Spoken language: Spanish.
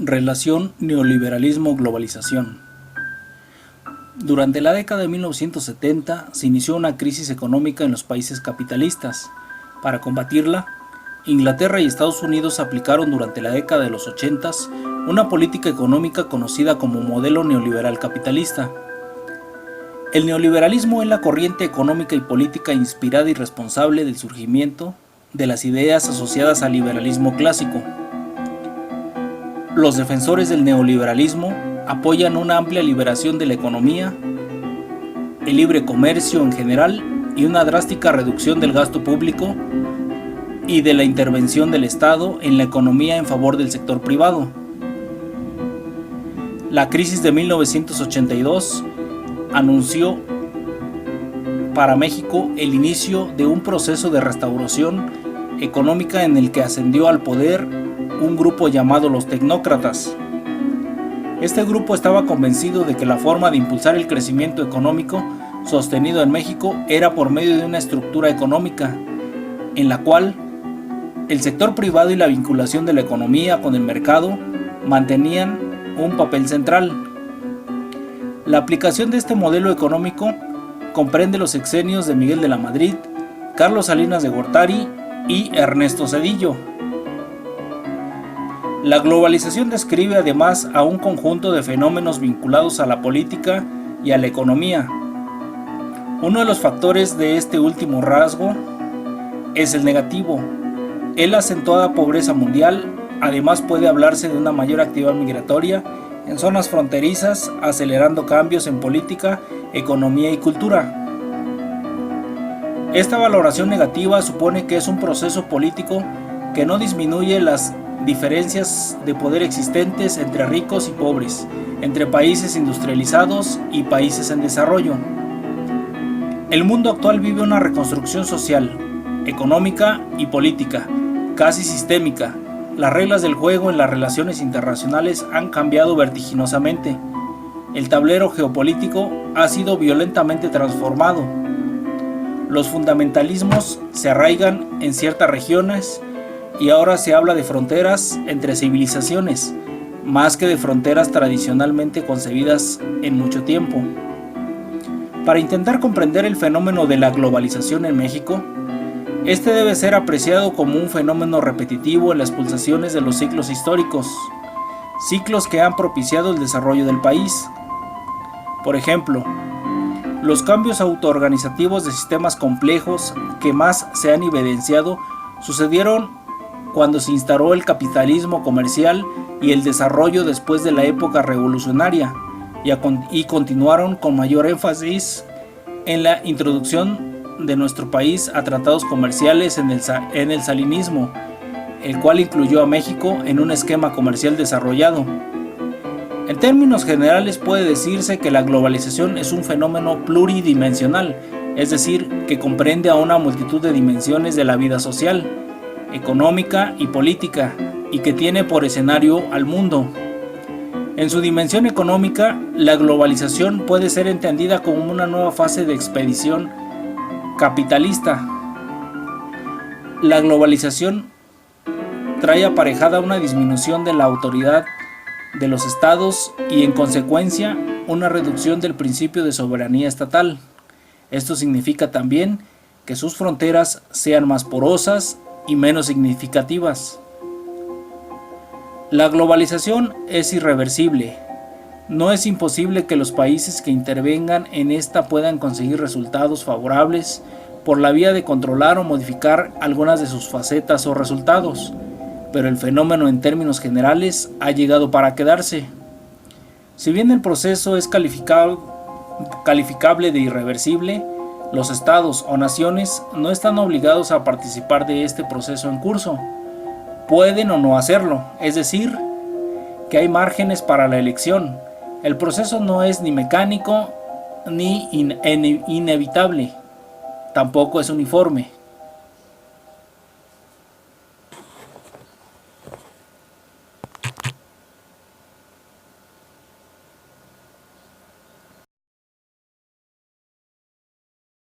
Relación neoliberalismo-globalización. Durante la década de 1970 se inició una crisis económica en los países capitalistas. Para combatirla, Inglaterra y Estados Unidos aplicaron durante la década de los 80 una política económica conocida como modelo neoliberal capitalista. El neoliberalismo es la corriente económica y política inspirada y responsable del surgimiento de las ideas asociadas al liberalismo clásico. Los defensores del neoliberalismo apoyan una amplia liberación de la economía, el libre comercio en general y una drástica reducción del gasto público y de la intervención del Estado en la economía en favor del sector privado. La crisis de 1982 anunció para México el inicio de un proceso de restauración económica en el que ascendió al poder un grupo llamado los tecnócratas. Este grupo estaba convencido de que la forma de impulsar el crecimiento económico sostenido en México era por medio de una estructura económica en la cual el sector privado y la vinculación de la economía con el mercado mantenían un papel central. La aplicación de este modelo económico comprende los sexenios de Miguel de la Madrid, Carlos Salinas de Gortari y Ernesto Zedillo. La globalización describe además a un conjunto de fenómenos vinculados a la política y a la economía. Uno de los factores de este último rasgo es el negativo. La acentuada pobreza mundial. Además puede hablarse de una mayor actividad migratoria en zonas fronterizas, acelerando cambios en política, economía y cultura. Esta valoración negativa supone que es un proceso político que no disminuye las diferencias de poder existentes entre ricos y pobres, entre países industrializados y países en desarrollo. El mundo actual vive una reconstrucción social, económica y política, casi sistémica. Las reglas del juego en las relaciones internacionales han cambiado vertiginosamente. El tablero geopolítico ha sido violentamente transformado. Los fundamentalismos se arraigan en ciertas regiones y ahora se habla de fronteras entre civilizaciones, más que de fronteras tradicionalmente concebidas en mucho tiempo. Para intentar comprender el fenómeno de la globalización en México, este debe ser apreciado como un fenómeno repetitivo en las pulsaciones de los ciclos históricos, ciclos que han propiciado el desarrollo del país. Por ejemplo, los cambios autoorganizativos de sistemas complejos que más se han evidenciado sucedieron cuando se instauró el capitalismo comercial y el desarrollo después de la época revolucionaria, y continuaron con mayor énfasis en la introducción de nuestro país a tratados comerciales en el salinismo, el cual incluyó a México en un esquema comercial desarrollado. En términos generales puede decirse que la globalización es un fenómeno pluridimensional, es decir, que comprende a una multitud de dimensiones de la vida social, económica y política, y que tiene por escenario al mundo. En su dimensión económica, la globalización puede ser entendida como una nueva fase de expedición capitalista. La globalización trae aparejada una disminución de la autoridad de los estados y, en consecuencia, una reducción del principio de soberanía estatal. Esto significa también que sus fronteras sean más porosas y menos significativas. La globalización es irreversible. No es imposible que los países que intervengan en esta puedan conseguir resultados favorables por la vía de controlar o modificar algunas de sus facetas o resultados, pero el fenómeno en términos generales ha llegado para quedarse. Si bien el proceso es calificable de irreversible, los estados o naciones no están obligados a participar de este proceso en curso. Pueden o no hacerlo, es decir, que hay márgenes para la elección. El proceso no es ni mecánico ni inevitable, tampoco es uniforme.